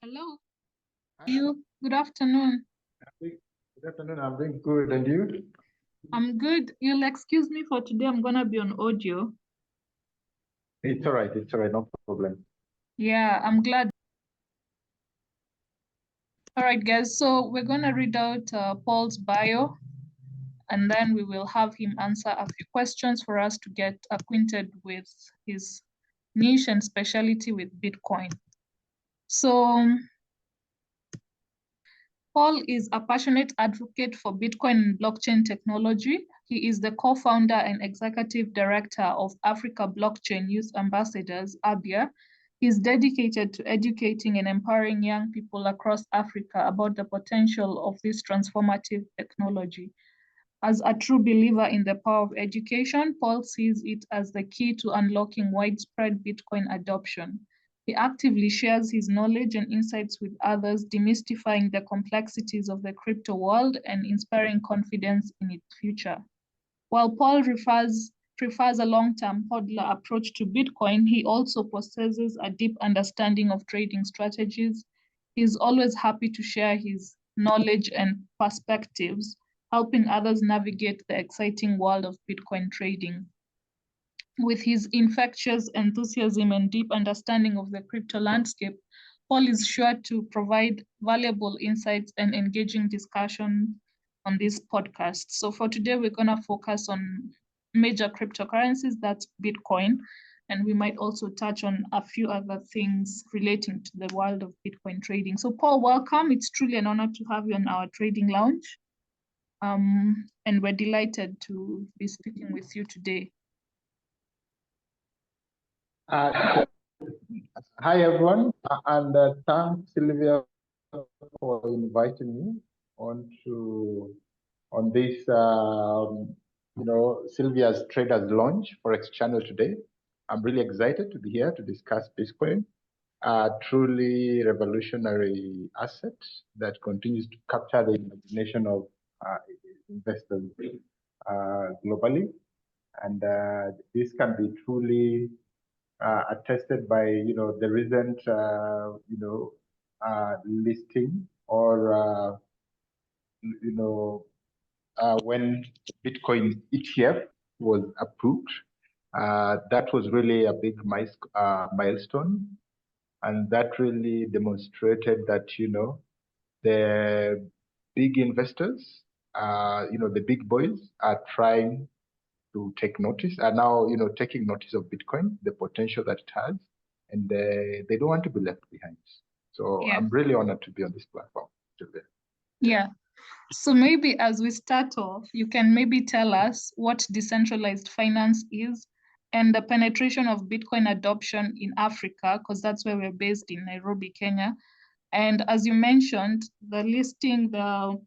Hello, Hi, you. Good afternoon. good afternoon. I'm doing good. And you? I'm good. You'll excuse me for today. I'm gonna be on audio. It's all right. It's all right. No problem. Yeah, I'm glad. All right, guys. So we're gonna read out Paul's bio, and then we will have him answer a few questions for us to get acquainted with his niche and specialty with Bitcoin. So Paul is a passionate advocate for Bitcoin and blockchain technology. He is the co-founder and executive director of Africa Blockchain Youth Ambassadors, ABYA. He is dedicated to educating and empowering young people across Africa about the potential of this transformative technology. As a true believer in the power of education, Paul sees it as the key to unlocking widespread Bitcoin adoption. He actively shares his knowledge and insights with others, demystifying the complexities of the crypto world and inspiring confidence in its future. While Paul prefers a long-term hodler approach to Bitcoin, he also possesses a deep understanding of trading strategies. He's always happy to share his knowledge and perspectives, helping others navigate the exciting world of Bitcoin trading. With his infectious enthusiasm and deep understanding of the crypto landscape, Paul is sure to provide valuable insights and engaging discussion on this podcast. So for today, we're going to focus on major cryptocurrencies, that's Bitcoin, and we might also touch on a few other things relating to the world of Bitcoin trading. So Paul, welcome. It's truly an honor to have you on our trading lounge. And we're delighted to be speaking with you today. Uh, Hi, everyone. And thanks, Sylvia, for inviting me on this, Sylvia's Traders Launch Forex channel today. I'm really excited to be here to discuss Bitcoin, a truly revolutionary asset that continues to capture the imagination of investors globally. And this can be truly attested by the recent listing or when Bitcoin ETF was approved. That was really a big milestone, and that really demonstrated that the big investors, the big boys are trying to take notice, are now taking notice of Bitcoin, the potential that it has, and they don't want to be left behind. So Yeah. I'm really honored to be on this platform today. Yeah. So maybe as we start off, you can maybe tell us what decentralized finance is and the penetration of Bitcoin adoption in Africa, because that's where we're based in Nairobi, Kenya. And as you mentioned, the listing, I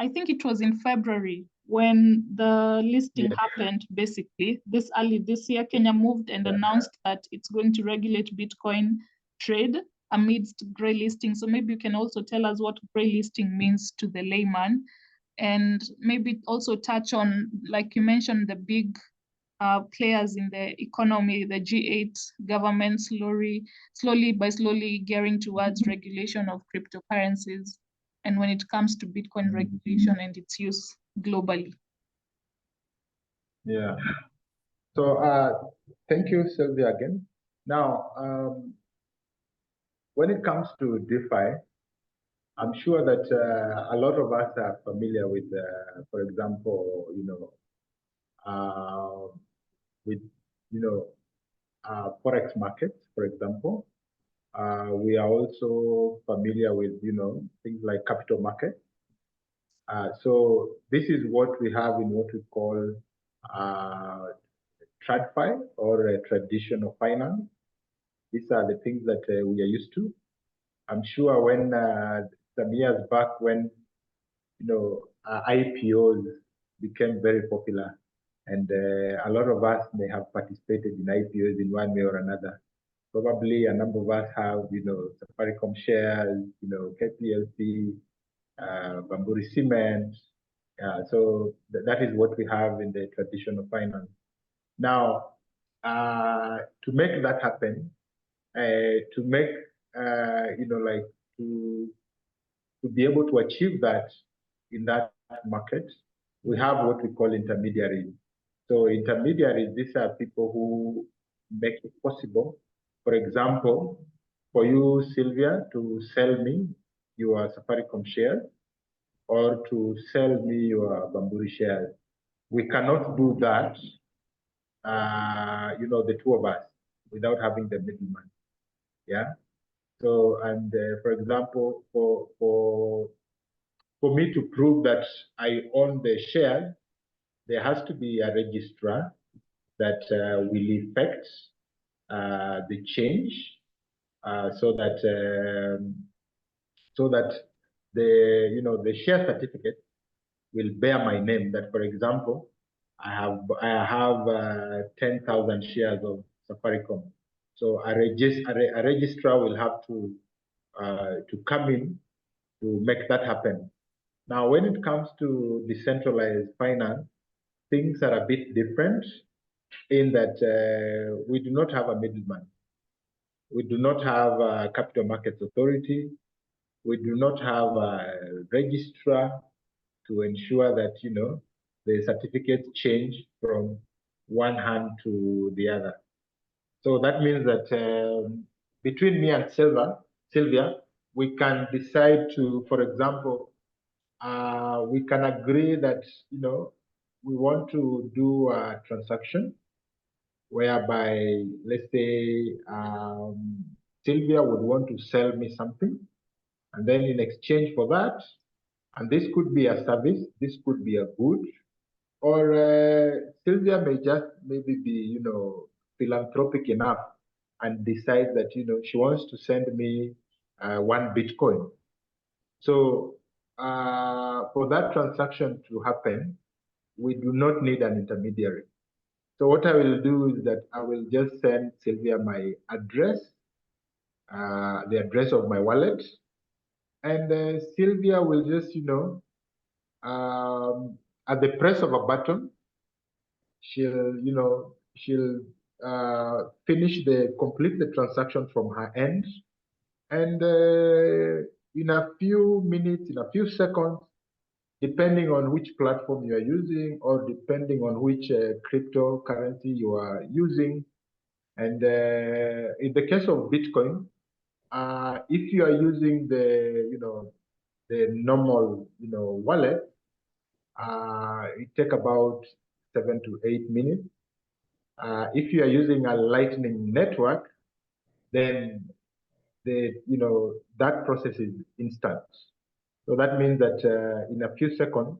think it was in February when the listing happened, basically. Early this year, Kenya moved and announced that it's going to regulate Bitcoin trade amidst gray listing. So maybe you can also tell us what gray listing means to the layman, and maybe also touch on, like you mentioned, the big players in the economy, the G8 government slowly gearing towards regulation of cryptocurrencies, and when it comes to Bitcoin regulation and its use globally. Yeah. So thank you, Sylvia, again. Now, when it comes to DeFi, I'm sure that a lot of us are familiar with, for example, with forex markets, for example. We are also familiar with things like capital markets. So this is what we have in what we call TradFi or traditional finance. These are the things that we are used to. I'm sure when some years back, when IPOs became very popular, and a lot of us may have participated in IPOs in one way or another. Probably a number of us have, Safaricom shares, KPLC, Bamburi Cement. So that is what we have in the traditional finance. Now, to make that happen, to make like to be able to achieve that in that market, we have what we call intermediaries. So intermediaries, these are people who make it possible. For example, for you, Sylvia, to sell me your Safaricom shares or to sell me your Bamburi shares. We cannot do that, the two of us, without having the middleman. Yeah. So, and for example, for me to prove that I own the shares, there has to be a registrar that will effect the change so that the share certificate will bear my name. That, for example, I have 10,000 shares of Safaricom. So a registrar will have to come in to make that happen. Now, when it comes to decentralized finance, things are a bit different in that we do not have a middleman. We do not have a capital markets authority. We do not have a registrar to ensure that, the certificates change from one hand to the other. So that means that between me and Sylvia, we can decide to, for example, we can agree that, we want to do a transaction whereby, let's say, Sylvia would want to sell me something. And then in exchange for that, and this could be a service, this could be a good, or Sylvia may just maybe be, philanthropic enough and decide that, she wants to send me 1 Bitcoin. So for that transaction to happen, we do not need an intermediary. So what I will do is that I will just send Sylvia my address, the address of my wallet, and Sylvia will just, at the press of a button, she'll complete the transaction from her end, and in a few minutes, in a few seconds, depending on which platform you are using or depending on which cryptocurrency you are using. And in the case of Bitcoin, if you are using the normal, wallet, it takes about 7 to 8 minutes. If you are using a Lightning network, then that process is instant. So that means that in a few seconds,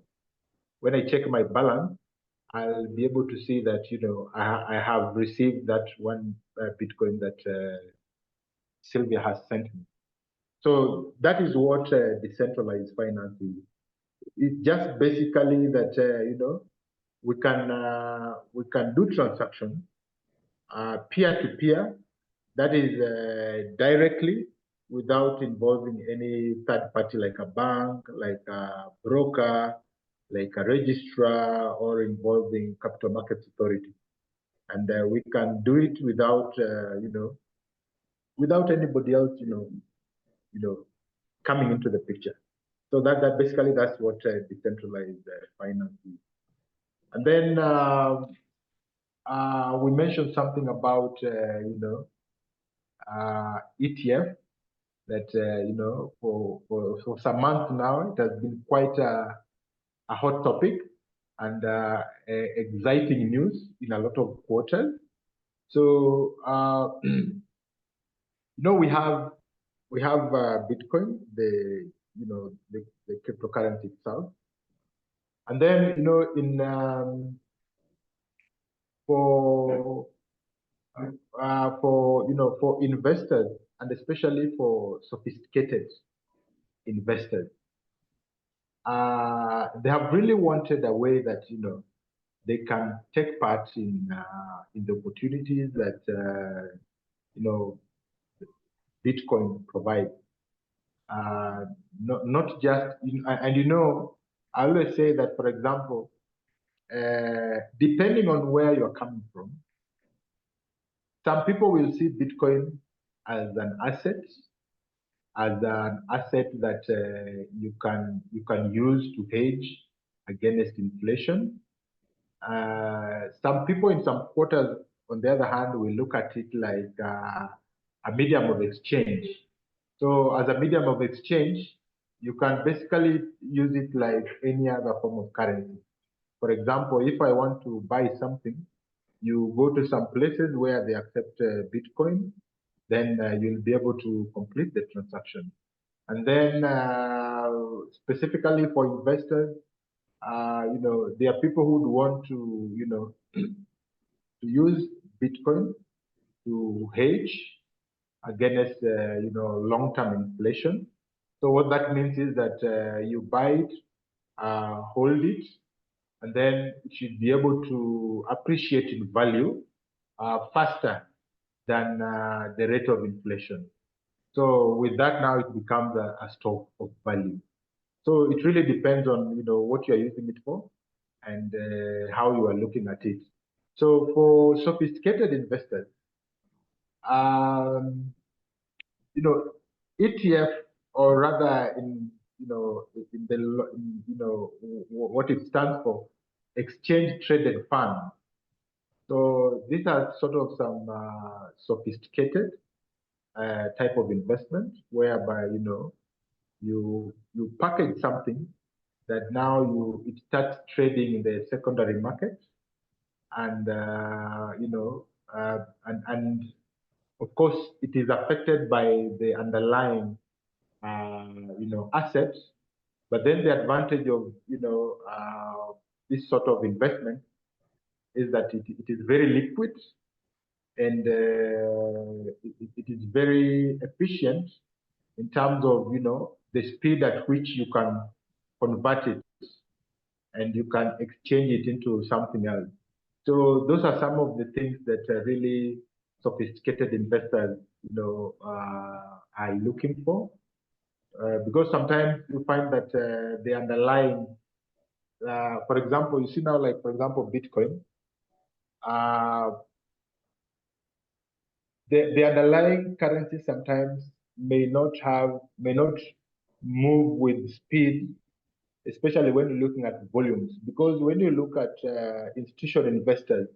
when I check my balance, I'll be able to see that, I have received that 1 Bitcoin that Sylvia has sent me. So that is what decentralized finance is. It's just basically that, we can do transaction peer-to-peer, that is directly without involving any third party like a bank, like a broker, like a registrar, or involving capital markets authority. And we can do it without, without anybody else, coming into the picture. So that basically that's what decentralized finance is. And then we mentioned something about, ETF that, for some months now, it has been quite a hot topic and exciting news in a lot of quarters. So, we have Bitcoin, the cryptocurrency itself, and then for investors, and especially for sophisticated investors, they have really wanted a way that they can take part in the opportunities that Bitcoin provides. Not just and I always say that, for example, depending on where you're coming from, some people will see Bitcoin as an asset, as an asset that you can use to hedge against inflation. Some people in some quarters, on the other hand, will look at it like a medium of exchange. So as a medium of exchange, you can basically use it like any other form of currency. For example, if I want to buy something, you go to some places where they accept Bitcoin, then you'll be able to complete the transaction. And then specifically for investors, there are people who would want to, to use Bitcoin to hedge against, long-term inflation. So what that means is that you buy it, hold it, and then it should be able to appreciate in value faster than the rate of inflation. So with that, now it becomes a store of value. So it really depends on what you are using it for and how you are looking at it. So for sophisticated investors, um, ETF, or rather what it stands for, exchange traded fund. So these are sort of some sophisticated type of investment whereby you package something that now it starts trading in the secondary market, and and of course it is affected by the underlying assets. But then the advantage of this sort of investment is that it is very liquid, and it is very efficient in terms of the speed at which you can convert it and you can exchange it into something else. So those are some of the things that really sophisticated investors are looking for, because sometimes you find that the underlying, for example, you see now, like for example, Bitcoin, the underlying currency sometimes may not move with speed, especially when you're looking at volumes. Because when you look at institutional investors,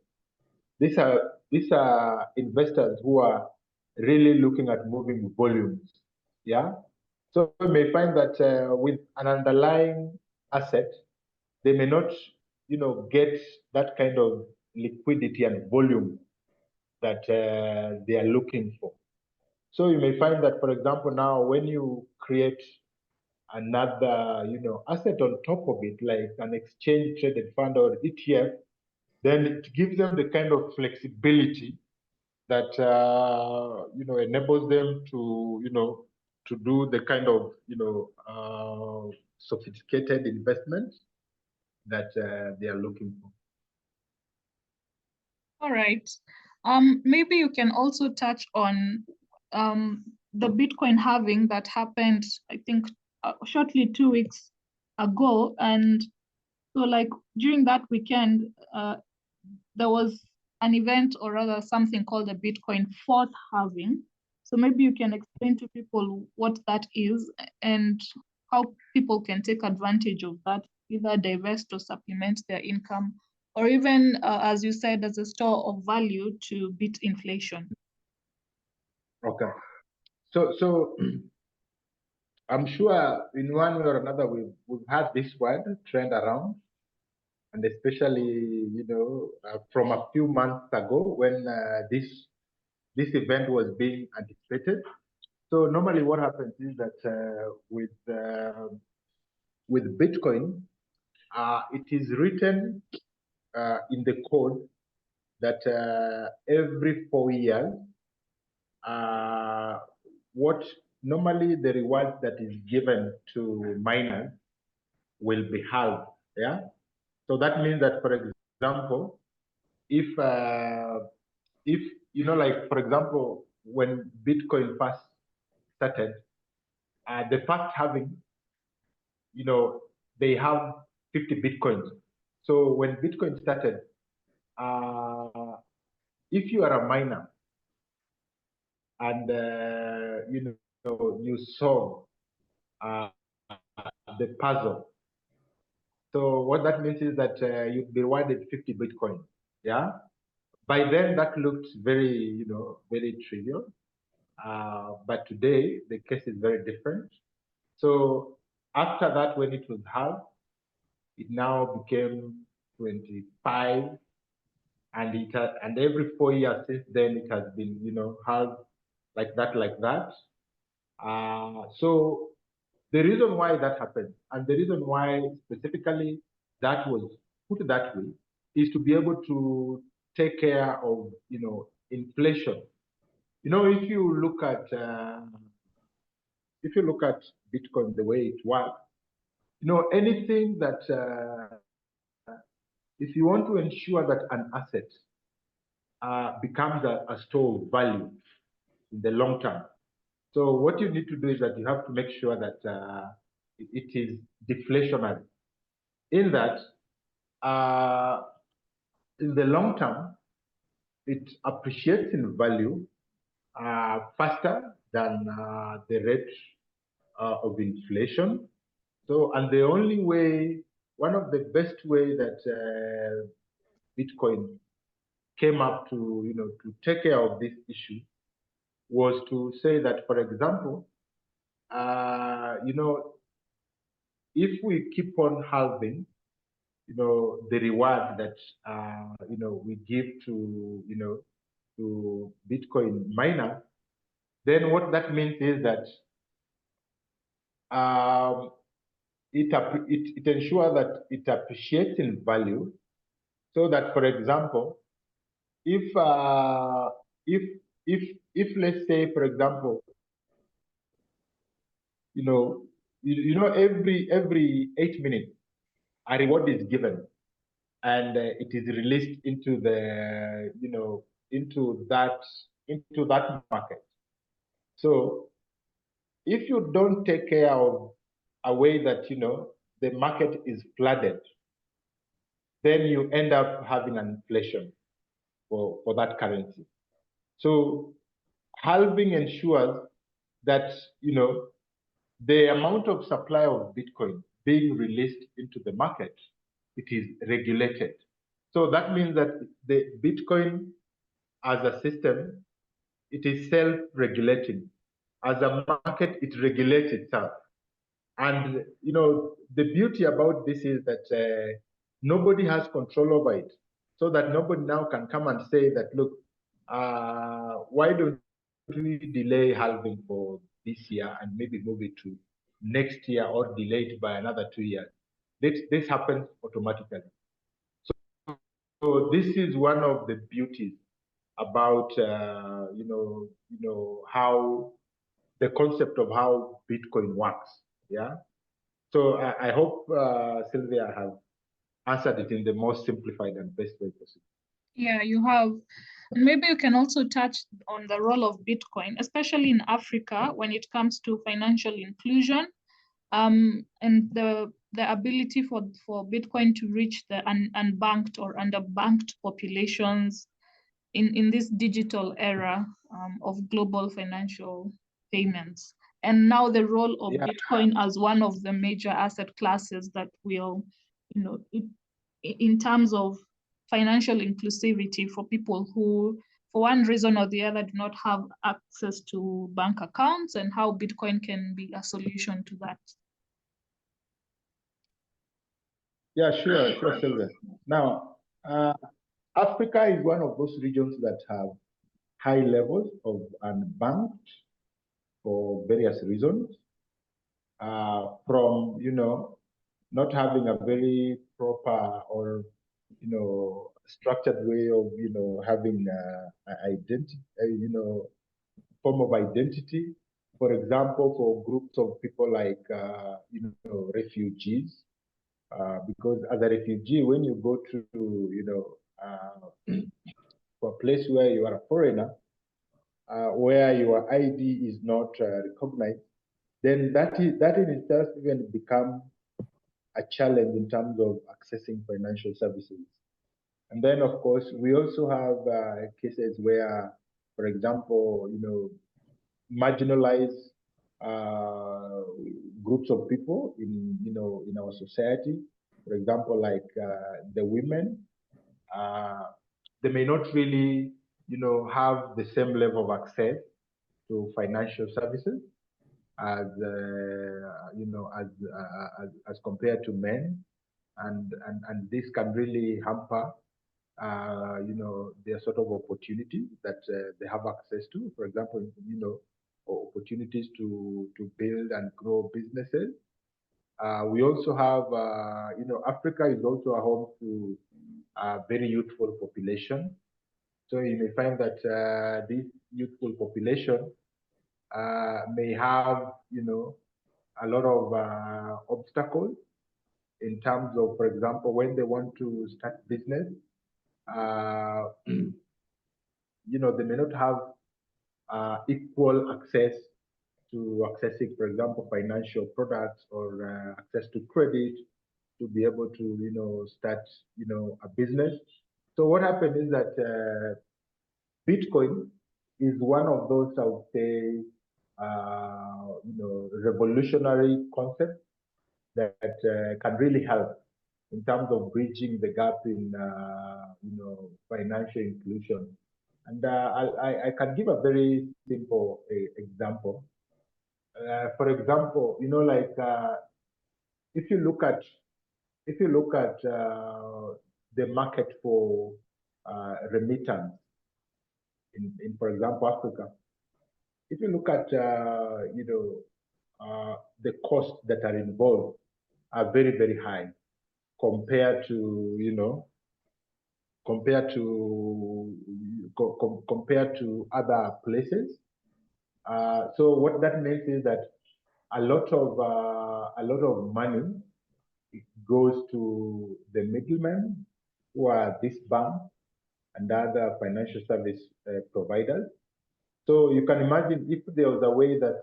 these are investors who are really looking at moving volumes. Yeah. So you may find that with an underlying asset, they may not, get that kind of liquidity and volume that they are looking for. So you may find that, for example, now when you create another, asset on top of it, like an exchange traded fund or ETF, then it gives them the kind of flexibility that enables them to, to do the kind of, sophisticated investment that they are looking for. All right. Maybe you can also touch on the Bitcoin halving that happened, I think, shortly 2 weeks ago. And so, like, during that weekend, there was an event, or rather something called the Bitcoin fourth halving. So maybe you can explain to people what that is and how people can take advantage of that, either divest or supplement their income, or even, as you said, as a store of value to beat inflation. Okay. So I'm sure in one way or another we've had this word trend around, and especially from a few months ago when this event was being anticipated. So normally what happens is that with Bitcoin, it is written in the code that every 4 years, what normally the reward that is given to miners will be halved. Yeah. So that means that, for example, if like for example, when Bitcoin first started, the first halving, they have 50 Bitcoins. So when Bitcoin started, if you are a miner and you solve the puzzle. So what that means is that you'd be rewarded 50 Bitcoin. Yeah. By then that looked very, very trivial. But today the case is very different. So after that, when it was halved, it now became 25, and every 4 years since then it has been, halved like that. So the reason why that happened, and the reason why specifically that was put that way, is to be able to take care of, inflation. If you look at Bitcoin the way it works, anything that if you want to ensure that an asset becomes a store of value in the long term, so what you need to do is that you have to make sure that it is deflationary. In that, in the long term, it appreciates in value faster than the rate of inflation. So, and the only way, one of the best way that Bitcoin came up to, to take care of this issue was to say that, for example, if we keep on halving, the reward that, we give to Bitcoin miners, then what that means is that it ensures that it appreciates in value, so that, for example, if let's say, for example, every 8 minutes a reward is given, and it is released into the into that market. So if you don't take care of a way that the market is flooded, then you end up having an inflation for that currency. So halving ensures that the amount of supply of Bitcoin being released into the market, it is regulated. So that means that the Bitcoin as a system, it is self-regulating. As a market, it regulates itself. And the beauty about this is that nobody has control over it, so that nobody now can come and say that, look, why don't we delay halving for this year and maybe move it to next year, or delay it by another 2 years? This happens automatically. So this is one of the beauties about how the concept of how Bitcoin works. Yeah. So I hope Sylvia has answered it in the most simplified and best way possible. Yeah, you have. Maybe you can also touch on the role of Bitcoin, especially in Africa, when it comes to financial inclusion, and the ability for Bitcoin to reach the unbanked or underbanked populations in this digital era of global financial payments. And now the role of Bitcoin as one of the major asset classes that will, in terms of financial inclusivity for people who, for one reason or the other, do not have access to bank accounts, and how Bitcoin can be a solution to that. Yeah, sure, Sylvia. Now, Africa is one of those regions that have high levels of unbanked for various reasons. From not having a very proper or structured way of having identity, form of identity. For example, for groups of people like refugees, because as a refugee, when you go to for a place where you are a foreigner, where your ID is not recognized, then that in itself even become a challenge in terms of accessing financial services. And then, of course, we also have cases where, for example, marginalized uh, groups of people in in our society. For example, like the women, they may not really have the same level of access to financial services as as compared to men, and this can really hamper their sort of opportunity that they have access to. For example, opportunities to build and grow businesses. We also have, Africa is also a home to a very youthful population. So you may find that this youthful population may have, a lot of obstacles in terms of, for example, when they want to start business, they may not have equal access to accessing, for example, financial products or access to credit to be able to, start, a business. So what happened is that Bitcoin is one of those, I would say, revolutionary concepts that can really help in terms of bridging the gap in, financial inclusion. And I can give a very simple example. For example, like if you look at the market for remittance in, for example, Africa, if you look at the costs that are involved are very, very high compared to compared to other places. So what that means is that a lot of money goes to the middlemen, who are this bank and other financial service providers. So you can imagine if there was a way that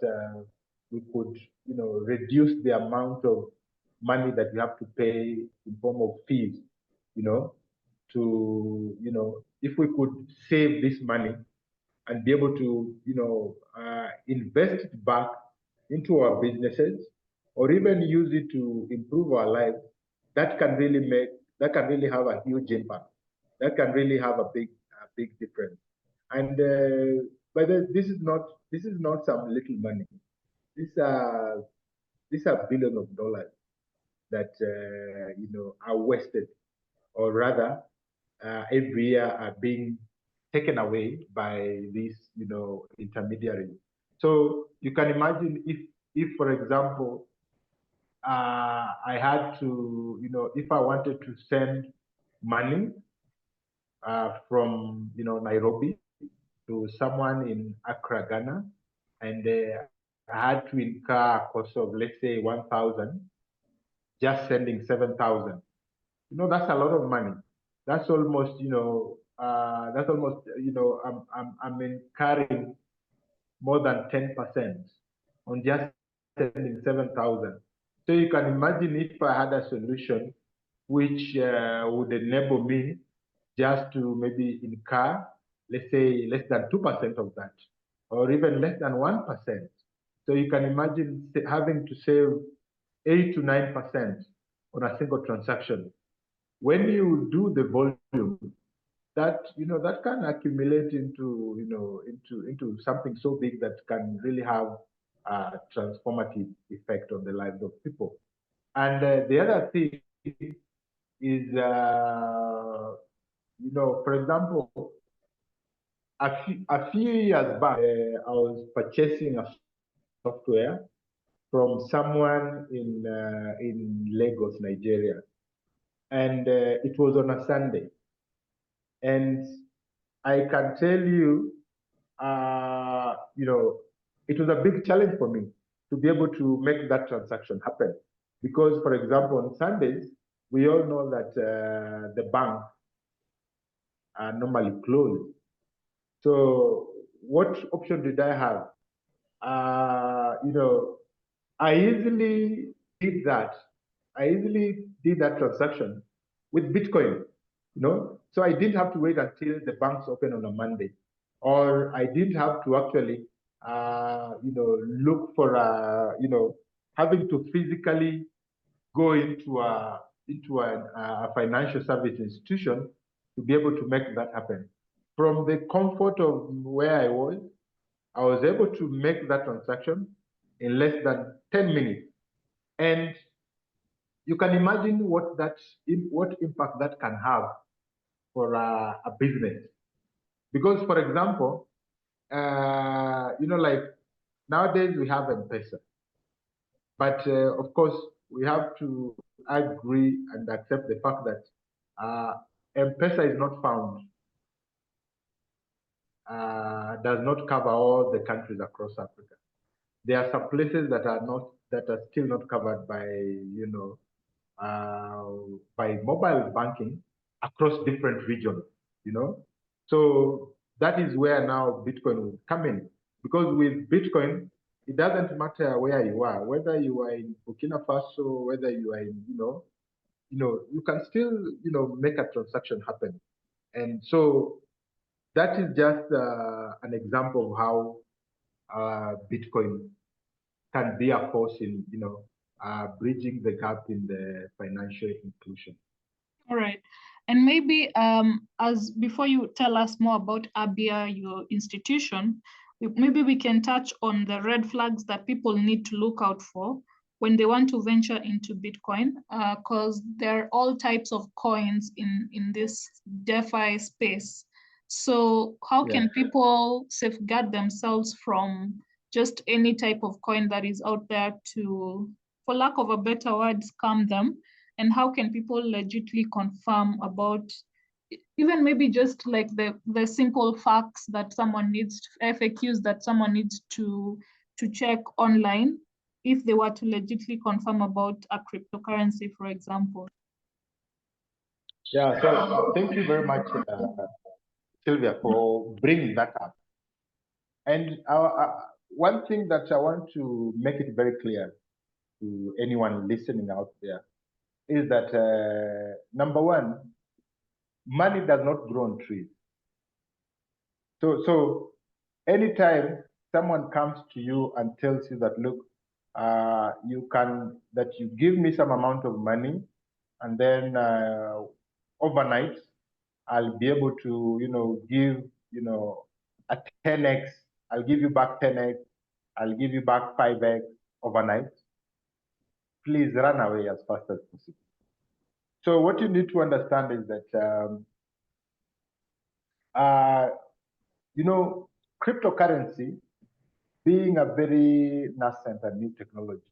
we could, reduce the amount of money that we have to pay in form of fees, if we could save this money and be able to, invest it back into our businesses, or even use it to improve our lives, that can really have a huge impact. That can really have a big difference. And but this is not some little money. These are billions of dollars that are wasted, or rather, every year are being taken away by these intermediaries. So you can imagine if for example, I had to, if I wanted to send money from Nairobi to someone in Accra, Ghana, and I had to incur a cost of, let's say, 1,000, just sending 7,000. That's a lot of money. That's almost, I'm incurring more than 10% on just sending 7,000. So you can imagine if I had a solution which would enable me just to maybe incur, let's say, less than 2% of that, or even less than 1%. So you can imagine having to save 8 to 9% on a single transaction. When you do the volume, that that can accumulate into something so big that can really have a transformative effect on the lives of people. And the other thing is, for example, a few years back, I was purchasing a software from someone in Lagos, Nigeria, and it was on a Sunday. And I can tell you, it was a big challenge for me to be able to make that transaction happen. Because, for example, on Sundays, we all know that the banks are normally closed. So what option did I have? I easily did that. I easily did that transaction with Bitcoin, So I didn't have to wait until the banks open on a Monday, or I didn't have to actually look for having to physically go into a financial service institution to be able to make that happen. From the comfort of where I was able to make that transaction in less than 10 minutes. And you can imagine what impact that can have for a business. Because, for example, like nowadays we have M-Pesa. But of course, we have to agree and accept the fact that M-Pesa is not found, does not cover all the countries across Africa. There are some places that are still not covered by, by mobile banking across different regions, So that is where now Bitcoin will come in. Because with Bitcoin, it doesn't matter where you are, whether you are in Burkina Faso, whether you are in, you can still, make a transaction happen. And so that is just an example of how Bitcoin can be a force in, bridging the gap in the financial inclusion. All right. And maybe as before you tell us more about ABYA, your institution, maybe we can touch on the red flags that people need to look out for when they want to venture into Bitcoin, because there are all types of coins in this DeFi space. So how can people safeguard themselves from just any type of coin that is out there to, for lack of a better word, scam them? And how can people legitimately confirm about even maybe just like the simple facts that someone needs, FAQs that someone needs to check online if they were to legitimately confirm about a cryptocurrency, for example? Yeah, so thank you very much, Sylvia, for bringing that up. And one thing that I want to make it very clear to anyone listening out there is that number one, money does not grow on trees. So anytime someone comes to you and tells you that, look, you give me some amount of money, and then overnight I'll be able to, give, a 10x. I'll give you back 10x. I'll give you back 5x overnight. Please run away as fast as possible. So what you need to understand is that, cryptocurrency being a very nascent and new technology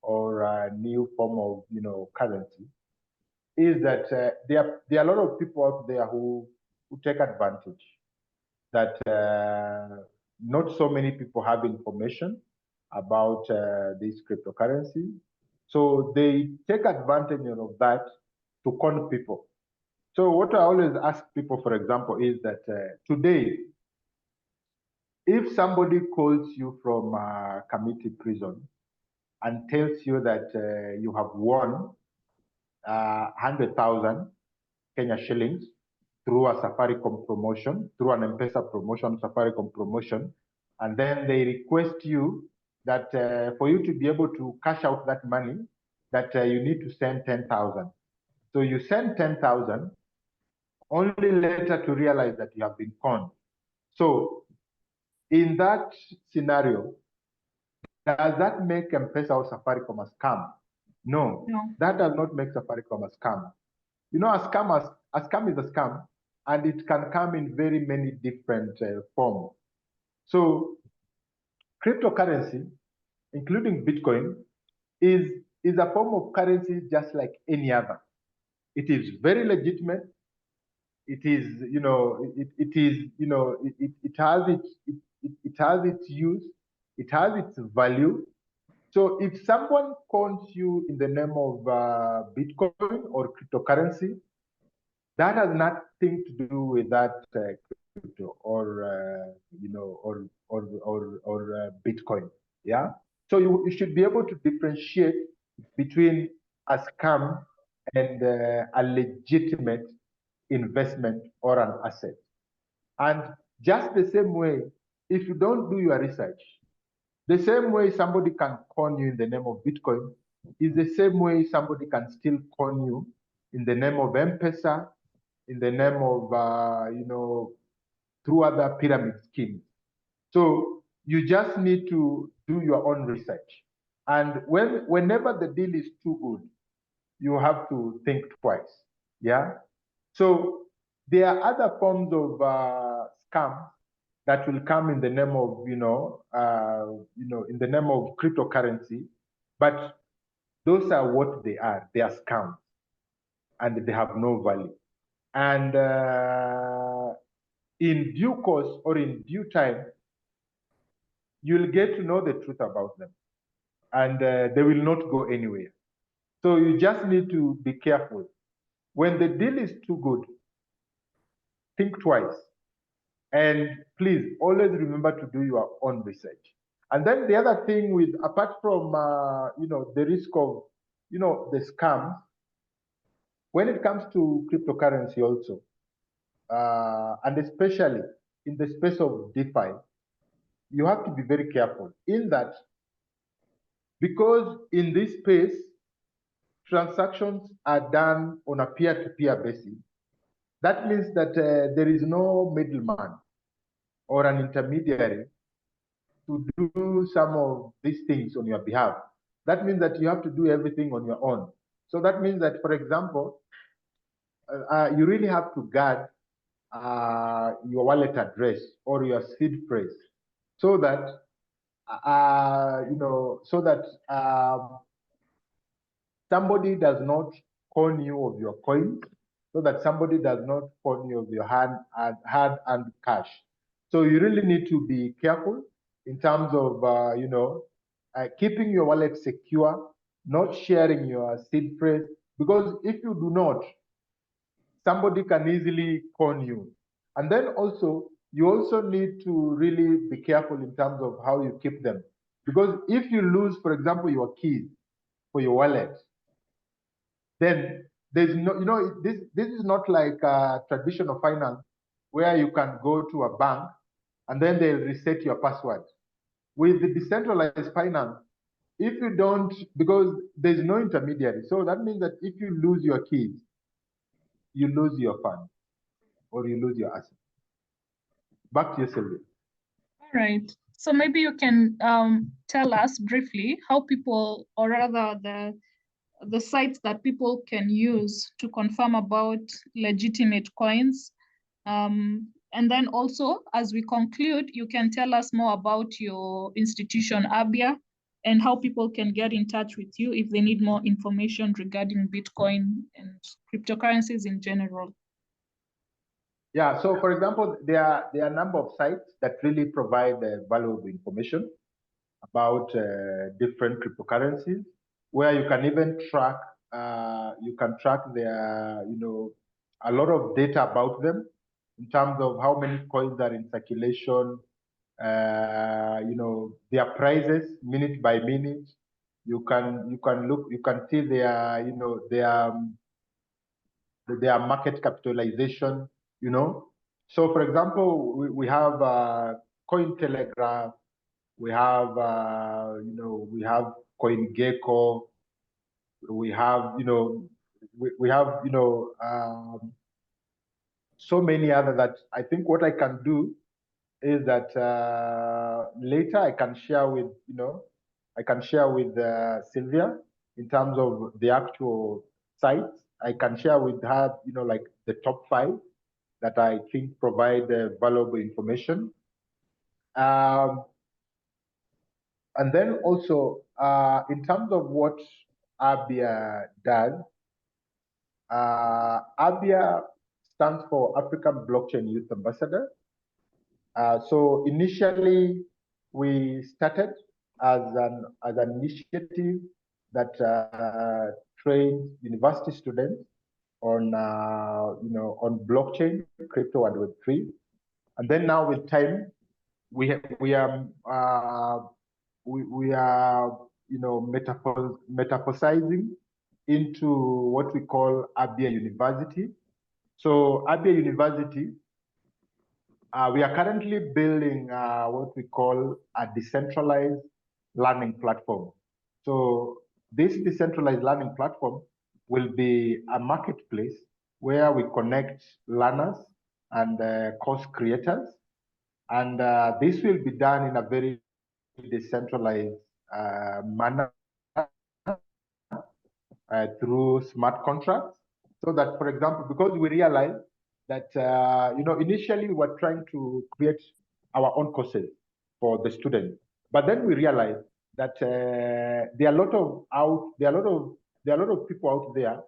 or a new form of, currency, is that there are a lot of people out there who take advantage that not so many people have information about this cryptocurrency. So they take advantage of that to con people. So what I always ask people, for example, is that today, if somebody calls you from Kamiti prison and tells you that you have won 100,000 Kenya shillings through a Safaricom promotion, through an M-Pesa promotion, Safaricom promotion, and then they request you that for you to be able to cash out that money, that you need to send 10,000. So you send 10,000, only later to realize that you have been conned. So in that scenario, does that make M-Pesa or Safaricom a scam? No, that does not make Safaricom a scam. A scam is a scam, and it can come in very many different forms. So cryptocurrency, including Bitcoin, is a form of currency just like any other. It is very legitimate. It is, it has its use, it has its value. So if someone calls you in the name of Bitcoin or cryptocurrency, that has nothing to do with that crypto or Bitcoin. Yeah. So you should be able to differentiate between a scam and a legitimate investment or an asset. And just the same way if you don't do your research, the same way somebody can con you in the name of Bitcoin is the same way somebody can still con you in the name of M-Pesa, in the name of, through other pyramid schemes. So you just need to do your own research. And whenever the deal is too good, you have to think twice. Yeah. So there are other forms of scams that will come in the name of, in the name of cryptocurrency, but those are what they are. They are scams, and they have no value. And in due course or in due time, you'll get to know the truth about them, and they will not go anywhere. So you just need to be careful. When the deal is too good, think twice. And please always remember to do your own research. And then the other thing with, apart from, the risk of, the scams, when it comes to cryptocurrency also, and especially in the space of DeFi, you have to be very careful in that, because in this space, transactions are done on a peer-to-peer basis. That means that there is no middleman or an intermediary to do some of these things on your behalf. That means that you have to do everything on your own. So that means that, for example, you really have to guard your wallet address or your seed phrase, so that somebody does not con you of your coins, so that somebody does not con you of your hard-earned cash. So you really need to be careful in terms of, keeping your wallet secure, not sharing your seed phrase, because if you do not, somebody can easily con you. And then also, you also need to really be careful in terms of how you keep them. Because if you lose, for example, your keys for your wallet, then there's no, this is not like traditional finance where you can go to a bank and then they'll reset your password. With the decentralized finance, if you don't, because there's no intermediary, so that means that if you lose your keys, you lose your fund or you lose your asset. Back to you, Sylvia. All right. So maybe you can tell us briefly how people, or rather the sites that people can use to confirm about legitimate coins. And then also, as we conclude, you can tell us more about your institution, ABYA, and how people can get in touch with you if they need more information regarding Bitcoin and cryptocurrencies in general. Yeah, so for example, there are a number of sites that really provide valuable information about different cryptocurrencies, where you can even track, their, a lot of data about them in terms of how many coins are in circulation, their prices minute by minute. You can see their market capitalization, So for example, we have Cointelegraph, we have we have CoinGecko, we have we have so many other that I think what I can do is that later I can share with Sylvia in terms of the actual sites. I can share with her like the top 5 that I think provide valuable information. And then also, in terms of what ABYA does, ABYA stands for African Blockchain Youth Ambassador. So initially, we started as an initiative that trains university students on on blockchain, crypto, and Web3. And then now with time, we are metamorphosizing into what we call ABYA University. So ABYA University We are currently building what we call a decentralized learning platform. So this decentralized learning platform will be a marketplace where we connect learners and course creators. And this will be done in a very decentralized manner through smart contracts. So that, for example, because we realize that, initially we were trying to create our own courses for the students, but then we realized that there are a lot of people out there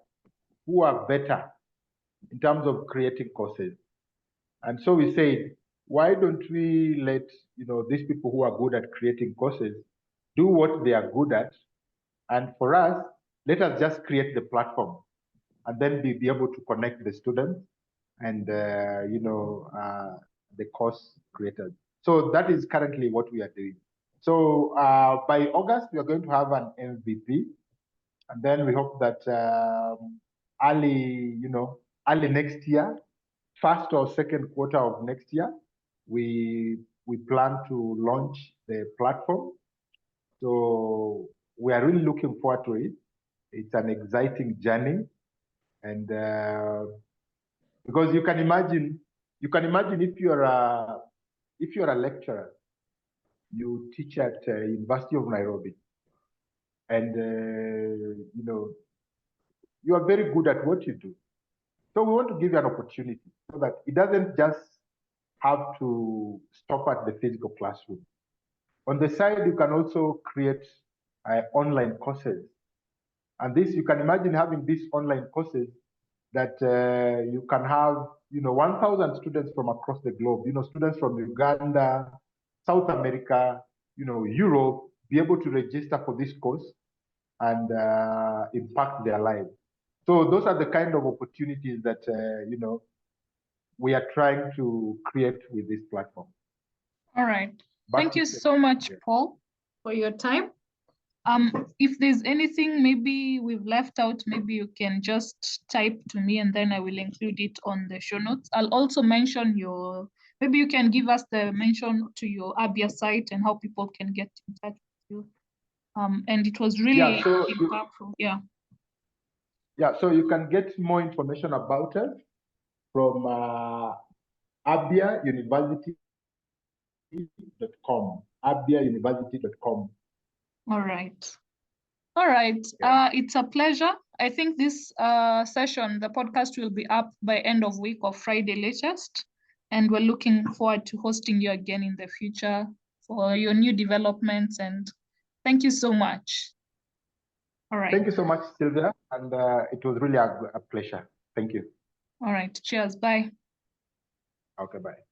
who are better in terms of creating courses. And so we said, why don't we let these people who are good at creating courses do what they are good at, and for us, let us just create the platform, and then be able to connect the students and the course creators. So that is currently what we are doing. So by August, we are going to have an MVP, and then we hope that early next year, first or second quarter of next year, we plan to launch the platform. So we are really looking forward to it. It's an exciting journey, and because you can imagine if you're a lecturer, you teach at University of Nairobi, and you are very good at what you do. So we want to give you an opportunity so that it doesn't just have to stop at the physical classroom. On the side, you can also create online courses. And this, you can imagine having these online courses that you can have, 1,000 students from across the globe, students from Uganda, South America, Europe, be able to register for this course and impact their lives. So those are the kind of opportunities that, we are trying to create with this platform. All right. Thank you so much, Paul, for your time. If there's anything maybe we've left out, maybe you can just type to me and then I will include it on the show notes. I'll also mention maybe you can give us the mention to your ABYA site and how people can get in touch with you. And it was really impactful. Yeah, so you can get more information about us from abyauniversity.com, abyauniversity.com. All right. It's a pleasure. I think this session, the podcast will be up by end of week or Friday latest. And we're looking forward to hosting you again in the future for your new developments. And thank you so much. All right. Thank you so much, Sylvia. And it was really a pleasure. Thank you. All right. Cheers. Bye. Okay, bye.